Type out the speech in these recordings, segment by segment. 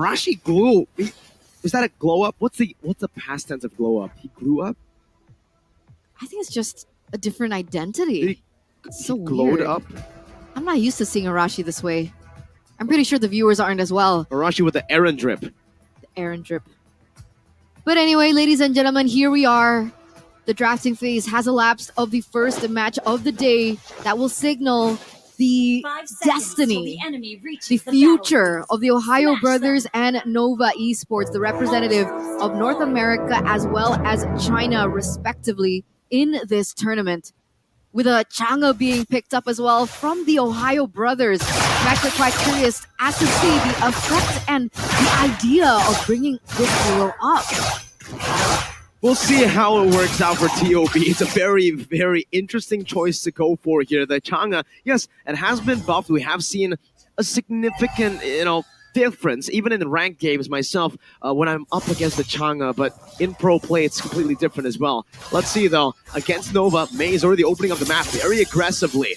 Arashi grew. Is that a glow up? What's the past tense of glow up? He grew up? I think it's just a different identity. It's so glowed weird. up? I'm not used to seeing Arashi this way. I'm pretty sure the viewers aren't as well. Arashi with the Aaron drip. The Aaron drip. But anyway, ladies and gentlemen, here we are. The drafting phase has elapsed of the first match of the day that will signal the destiny, the future of the Ohio Brothers and Nova Esports, the representative of North America as well as China, respectively, in this tournament. With a Chang'e being picked up as well from the Ohio Brothers. I'm actually quite curious as to see the effect and the idea of bringing this duo up. We'll see how it works out for TOB. It's a very, very interesting choice to go for here. The Chang'e, yes, it has been buffed. We have seen a significant, difference, even in the ranked games myself, when I'm up against the Chang'e, but in pro play, it's completely different as well. Let's see, though. Against Nova, May is already opening up the map very aggressively.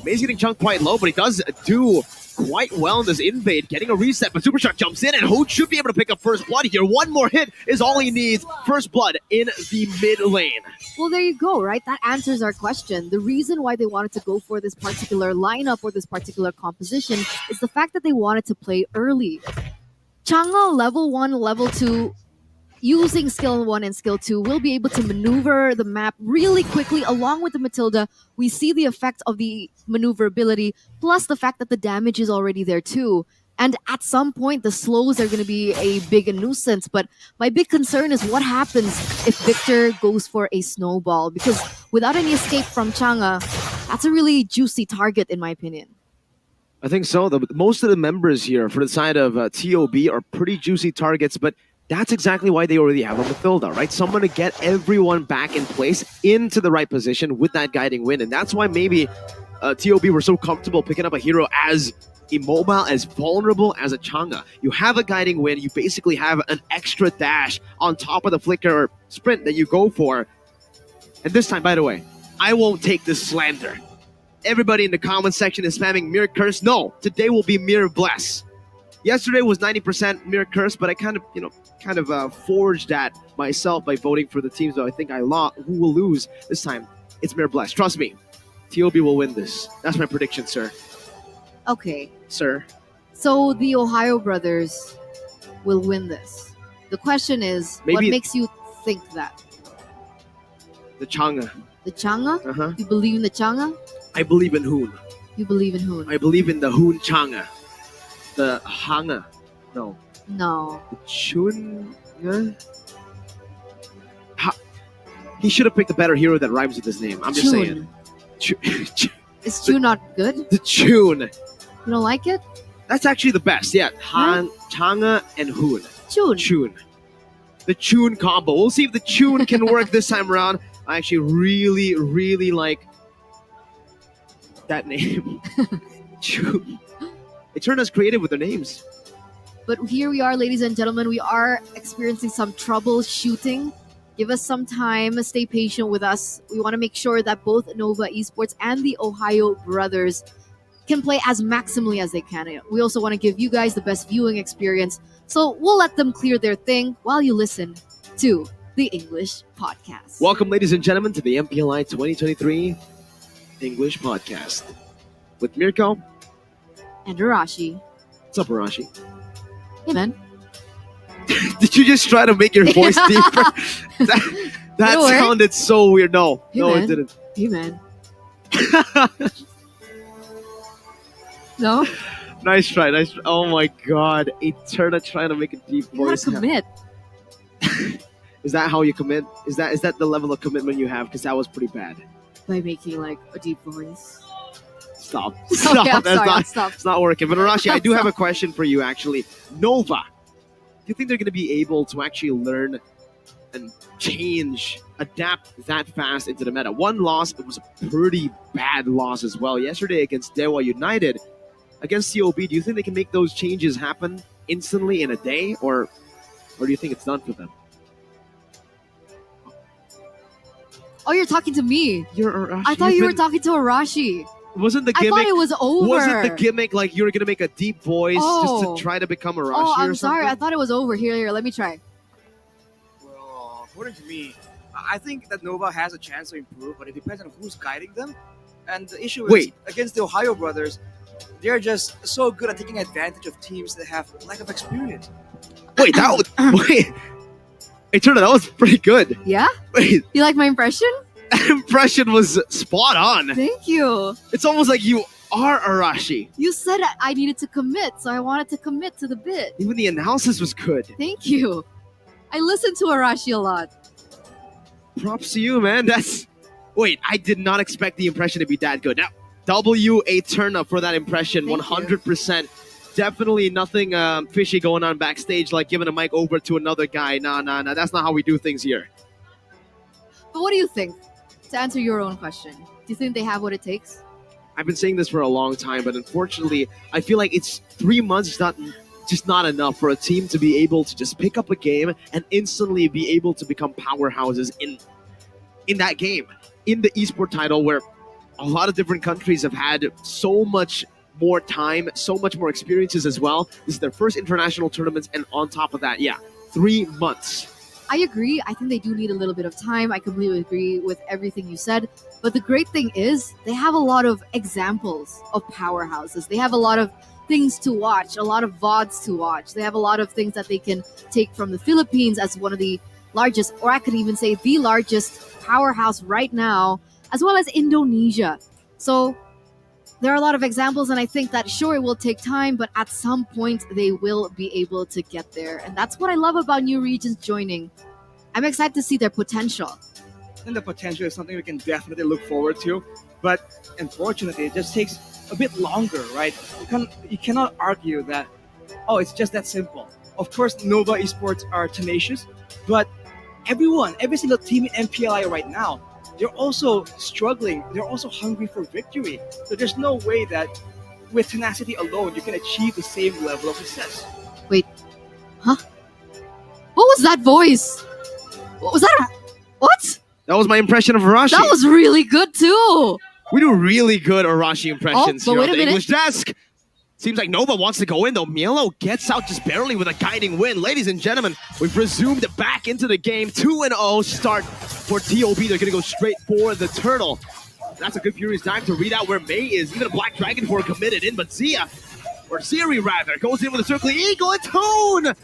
May's getting chunked quite low, but he does do quite well in this invade, getting a reset, but Supershock jumps in, and Hoot should be able to pick up first blood here. One more hit is all he needs. First blood in the mid lane. Well, there you go, right? That answers our question. The reason why they wanted to go for this particular lineup or this particular composition is the fact that they wanted to play early. Chang'e level 1, level 2, using skill 1 and skill 2 will be able to maneuver the map really quickly. Along with the Matilda, we see the effect of the maneuverability, plus the fact that the damage is already there too. And at some point, the slows are going to be a big nuisance. But my big concern is what happens if Victor goes for a snowball. Because without any escape from Chang'e, that's a really juicy target in my opinion. I think so. Most of the members here for the side of TOB are pretty juicy targets, but that's exactly why they already have a Matilda, right? Someone to get everyone back in place into the right position with that guiding wind. And that's why maybe TOB were so comfortable picking up a hero as immobile, as vulnerable as a Chang'e. You have a guiding wind, you basically have an extra dash on top of the flicker or sprint that you go for. And this time, by the way, I won't take this slander. Everybody in the comment section is spamming Mirror Curse. No, today will be Mirror Bless. Yesterday was 90% Mirror Curse, but I kind of forged that myself by voting for the teams that I think I lost, who will lose. This time, it's Mirror Bless. Trust me, TOB will win this. That's my prediction, sir. Okay. Sir. So the Ohio Brothers will win this. The question is, what makes you think that? The Chang'e. The Chang'e? Uh-huh. You believe in the Chang'e? I believe in Hoon. You believe in Hoon? I believe in the Hoon Chang'e. The Hang'e. No. No. The Chun. He should have picked a better hero that rhymes with his name. I'm just saying. Is Chun not good? The Chun. You don't like it? That's actually the best. Yeah. Chang'e and Hoon. Chun. The Chun combo. We'll see if the Chun can work this time around. I actually really, really like that name. Chun. They turned us creative with their names. But here we are, ladies and gentlemen. We are experiencing some troubleshooting. Give us some time. Stay patient with us. We want to make sure that both Nova Esports and the Ohio Brothers can play as maximally as they can. We also want to give you guys the best viewing experience. So we'll let them clear their thing while you listen to the English podcast. Welcome, ladies and gentlemen, to the MPLI 2023 English podcast with Mirko and Arashi. What's up, Arashi? Hey, man. Did you just try to make your voice deeper? that sounded so weird. No, hey, no, man. It didn't. Hey, man. No? Nice try. Oh my God. Eterna trying to make a deep voice. You gotta commit. Is that how you commit? Is that the level of commitment you have? Because that was pretty bad. By making like a deep voice. Stop. Okay, Stop. It's not working. But Arashi, I do have a question for you actually. Nova. Do you think they're going to be able to actually learn and change, adapt that fast into the meta? One loss, it was a pretty bad loss as well. Yesterday against Dewa United, against COB, do you think they can make those changes happen instantly in a day? Or do you think it's done for them? Oh, you're talking to me. You're Arashi. I thought you were talking to Arashi. Wasn't the I gimmick? thought it was over. Wasn't the gimmick like you were gonna make a deep voice just Oh. to try to become a Arashi Oh, or I'm sorry. I something? thought it was over. Here, let me try. Well, according to me, I think that Nova has a chance to improve, but it depends on who's guiding them. And the issue is Wait. against the Ohio brothers, they're just so good at taking advantage of teams that have lack of experience. Wait, that was wait. Hey, Turner, that was pretty good. Yeah? Wait, You like my impression? that impression was spot on. Thank you. It's almost like you are Arashi. You said I needed to commit, so I wanted to commit to the bit. Even the analysis was good. Thank you. I listen to Arashi a lot. Props to you, man. That's. Wait, I did not expect the impression to be that good. Now, W a turn up for that impression, Thank you. 100%. Definitely nothing fishy going on backstage, like giving a mic over to another guy. Nah. That's not how we do things here. But what do you think? To answer your own question, do you think they have what it takes? I've been saying this for a long time, but unfortunately, I feel like it's 3 months just not enough for a team to be able to just pick up a game and instantly be able to become powerhouses in that game, in the esport title, where a lot of different countries have had so much more time, so much more experiences as well. This is their first international tournaments, and on top of that, 3 months. I agree. I think they do need a little bit of time. I completely agree with everything you said. But the great thing is they have a lot of examples of powerhouses. They have a lot of things to watch, a lot of VODs to watch. They have a lot of things that they can take from the Philippines as one of the largest, or I could even say the largest powerhouse right now, as well as Indonesia. So there are a lot of examples, and I think that sure, it will take time, but at some point they will be able to get there. And that's what I love about new regions joining. I'm excited to see their potential. And the potential is something we can definitely look forward to. But unfortunately, it just takes a bit longer, right? You cannot argue that, oh, it's just that simple. Of course, Nova Esports are tenacious, but every single team in MPLI right now, they're also struggling. They're also hungry for victory. So there's no way that with tenacity alone, you can achieve the same level of success. What was that voice? What was that? What? That was my impression of Arashi. That was really good too. We do really good Arashi impressions but here wait on a the minute. English desk. Seems like Nova wants to go in, though. Mielo gets out just barely with a guiding win. Ladies and gentlemen, we've resumed back into the game. 2-0 start for TOB. They're going to go straight for the turtle. That's a good furious time to read out where May is. Even a Black Dragon for committed in, but Zia, or Siri rather, goes in with a circling eagle and Toon!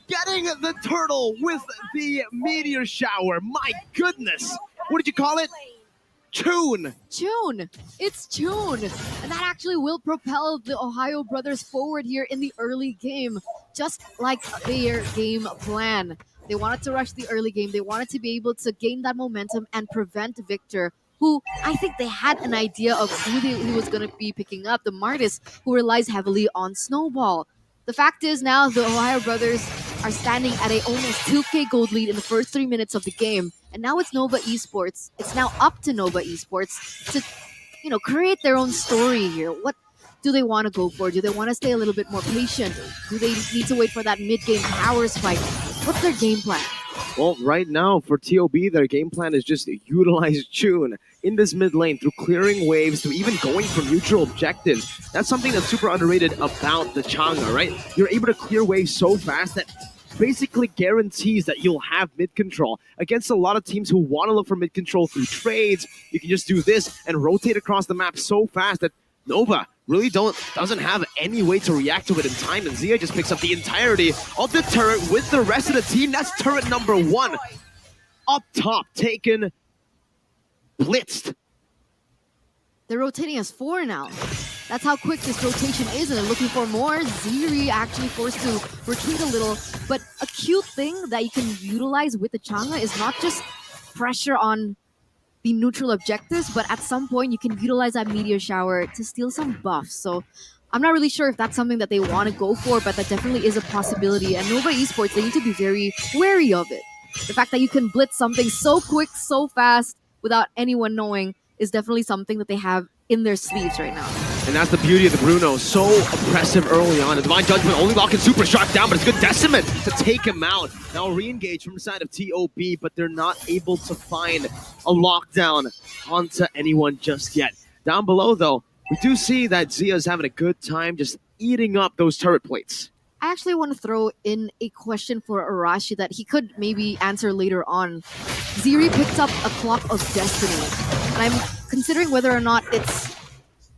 Getting the turtle with the meteor shower. My goodness. What did you call it? Tune. Tune. It's Tune. And that actually will propel the Ohio brothers forward here in the early game, just like their game plan. They wanted to rush the early game. They wanted to be able to gain that momentum and prevent Victor, who I think they had an idea of who he was going to be picking up, the Martis, who relies heavily on Snowball. The fact is now the Ohio brothers are standing at a almost 2K gold lead in the first 3 minutes of the game. And now it's Nova Esports. It's now up to Nova Esports to, create their own story here. What do they want to go for? Do they want to stay a little bit more patient? Do they need to wait for that mid-game power spike? What's their game plan? Well, right now for TOB, their game plan is just utilize Chun in this mid lane through clearing waves to even going for neutral objectives. That's something that's super underrated about the Chang'e, right? You're able to clear waves so fast that basically guarantees that you'll have mid control against a lot of teams who want to look for mid control through trades. You can just do this and rotate across the map so fast that Nova really doesn't have any way to react to it in time, and Zia just picks up the entirety of the turret with the rest of the team. That's turret number 1 up top, taken, blitzed. They're rotating as 4 now. That's how quick this rotation is, and they're looking for more. Ziri actually forced to retreat a little, but a cute thing that you can utilize with the Chang'e is not just pressure on the neutral objectives, but at some point you can utilize that meteor shower to steal some buffs. So I'm not really sure if that's something that they want to go for, but that definitely is a possibility. And Nova Esports, they need to be very wary of it. The fact that you can blitz something so quick, so fast, without anyone knowing is definitely something that they have in their sleeves right now. And that's the beauty of the Bruno. So oppressive early on. And Divine Judgment only locking Super Shark down, but it's good Decimate to take him out. Now re-engage from the side of TOB, but they're not able to find a lockdown onto anyone just yet. Down below, though, we do see that Zia's having a good time just eating up those turret plates. I actually want to throw in a question for Arashi that he could maybe answer later on. Ziri picked up a Clock of Destiny, and I'm considering whether or not it's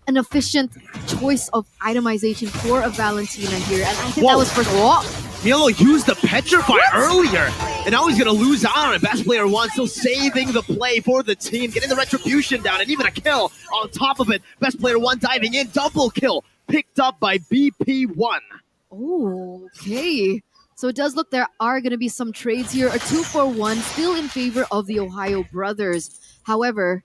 an efficient choice of itemization for a Valentina here, and I think that was first. Whoa! Mielo used the Petrify earlier, and now he's going to lose out on it. Best player one, still saving the play for the team, getting the retribution down, and even a kill on top of it. Best player one diving in, double kill, picked up by BP1. Oh, okay. So it does look there are going to be some trades here. A 2-for-1 still in favor of the Ohio brothers. However,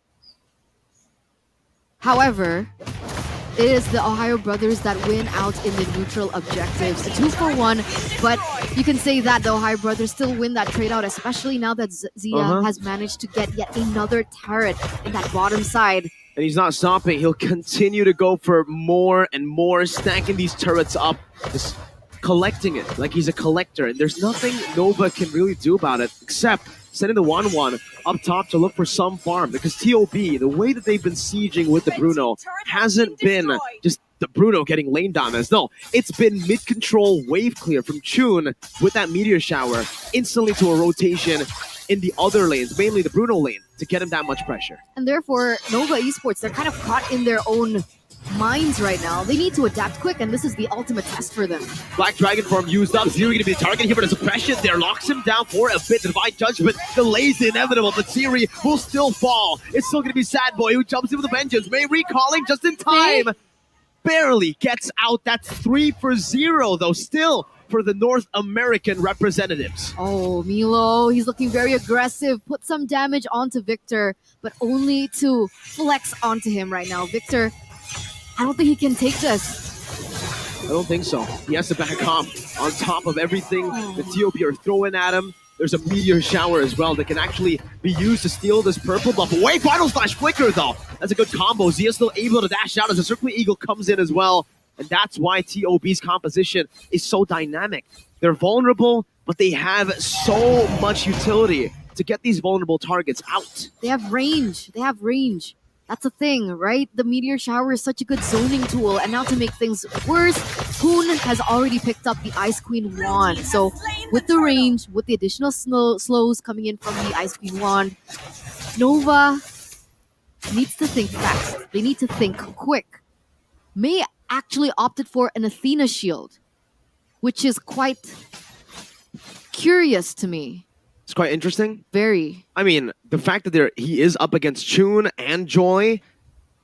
it is the Ohio brothers that win out in the neutral objectives. A 2-for-1, but you can say that the Ohio brothers still win that trade out, especially now that Zia has managed to get yet another turret in that bottom side. And he's not stopping. He'll continue to go for more and more, stacking these turrets up, just collecting it like he's a collector. And there's nothing Nova can really do about it except sending the 1-1 up top to look for some farm, because TOB, the way that they've been sieging with the Bruno hasn't been just the Bruno getting lane dominance. No, it's been mid-control wave clear from Chun with that meteor shower instantly to a rotation in the other lanes, mainly the Bruno lane, to get him that much pressure. And therefore, Nova Esports, they're kind of caught in their own minds right now. They need to adapt quick, and this is the ultimate test for them. Black Dragon form used up. Ziri going to be the target here for the suppression. There locks him down for a bit. The Divine Judgment delays the inevitable, but Ziri will still fall. It's still going to be Sad Boy who jumps in with the vengeance. May recalling just in time. Barely gets out. That's 3-for-0, though. Still for the North American representatives. Oh, Milo, he's looking very aggressive. Put some damage onto Victor, but only to flex onto him right now. Victor, I don't think he can take this. I don't think so. He has to back off on top of everything the TOP are throwing at him. There's a meteor shower as well that can actually be used to steal this purple buff away. Final Slash Flicker, though. That's a good combo. Zia's still able to dash out as the Circling Eagle comes in as well. And that's why TOB's composition is so dynamic. They're vulnerable, but they have so much utility to get these vulnerable targets out. They have range. They have range. That's the thing, right? The Meteor Shower is such a good zoning tool. And now to make things worse, Poon has already picked up the Ice Queen Wand. So with the range, with the additional slows coming in from the Ice Queen Wand, Nova needs to think fast. They need to think quick. May actually opted for an Athena shield, which is quite curious to me. It's quite interesting. Very. I mean, the fact that he is up against Chun and Joy,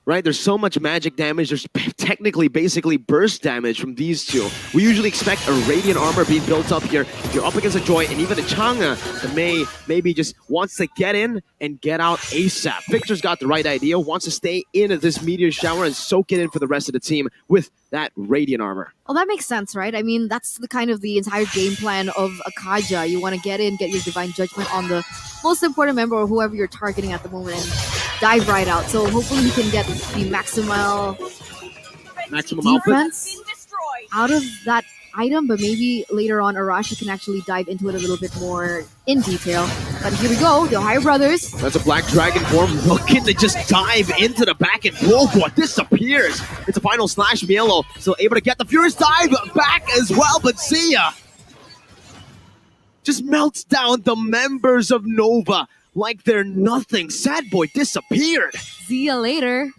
right? There's so much magic damage. There's technically basically burst damage from these two. We usually expect a Radiant armor being built up here. If you're up against a Joy and even a Chang'e, the Mei maybe just wants to get in and get out ASAP. Victor's got the right idea, wants to stay in this meteor shower and soak it in for the rest of the team with that Radiant armor. Well, that makes sense, right? I mean, that's the kind of the entire game plan of Akaja. You want to get in, get your Divine Judgment on the most important member or whoever you're targeting at the moment and dive right out. So hopefully he can get the maximum defense out of that item, but maybe later on Arashi can actually dive into it a little bit more in detail. But here we go, the Ohio brothers. That's a Black Dragon form looking to just dive into the back, and Wolfwood disappears. It's a Final Slash. Mielo still able to get the Furious Dive back as well, but Zia just melts down the members of Nova like they're nothing. Sad Boy disappeared. See ya later.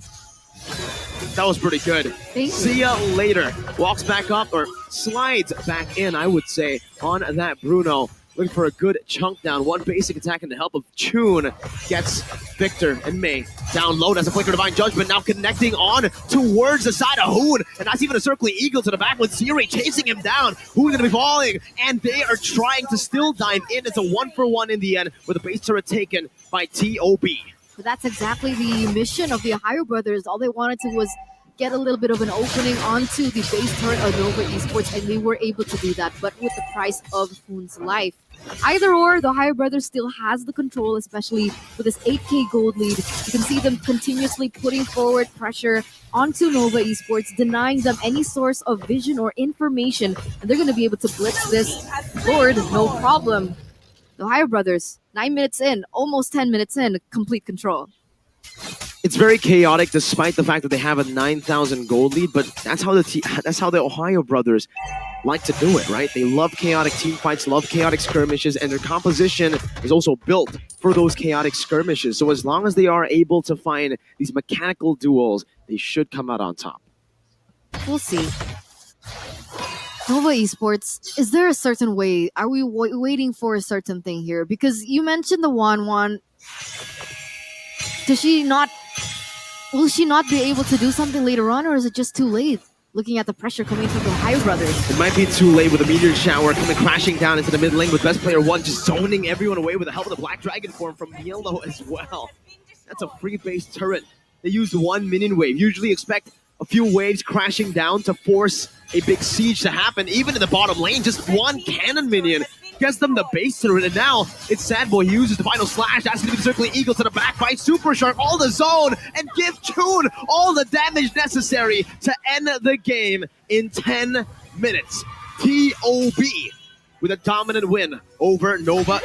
That was pretty good. See ya later. Walks back up, or slides back in, I would say, on that Bruno. Looking for a good chunk down. One basic attack and the help of Chun gets Victor and Mei down low. That's a Flicker Divine Judgment now connecting on towards the side of Hoon. And that's even a Circling Eagle to the back with Ziri chasing him down. Hoon's gonna be falling. And they are trying to still dive in. It's a 1-for-1 in the end with a base turret taken by TOB. But that's exactly the mission of the Ohio brothers. All they wanted to was get a little bit of an opening onto the base turret of Nova Esports, and they were able to do that, but with the price of Hoon's life. Either or, the Ohio brothers still has the control, especially with this 8k gold lead. You can see them continuously putting forward pressure onto Nova Esports, denying them any source of vision or information, and they're going to be able to blitz this Lord, no problem. The Ohio brothers, 9 minutes in, almost 10 minutes in, complete control. It's very chaotic, despite the fact that they have a 9,000 gold lead. But that's how the Ohio brothers like to do it, right? They love chaotic team fights, love chaotic skirmishes, and their composition is also built for those chaotic skirmishes. So as long as they are able to find these mechanical duels, they should come out on top. We'll see. Nova Esports, is there a certain way? Are we waiting for a certain thing here? Because you mentioned the Wan. Does she not? Will she not be able to do something later on, or is it just too late? Looking at the pressure coming from the Ohio brothers. It might be too late with a meteor shower coming crashing down into the mid lane with best player 1 just zoning everyone away with the help of the Black Dragon form from Yellow as well. That's a free base turret. They used 1 minion wave. Usually expect a few waves crashing down to force a big siege to happen. Even in the bottom lane, just 1 cannon minion gets them the base turret, and now it's Sad Boy. He uses the final slash, asking to be circling eagle to the back by Super Shark, all the zone, and give Toon all the damage necessary to end the game in 10 minutes. TOB with a dominant win over Nova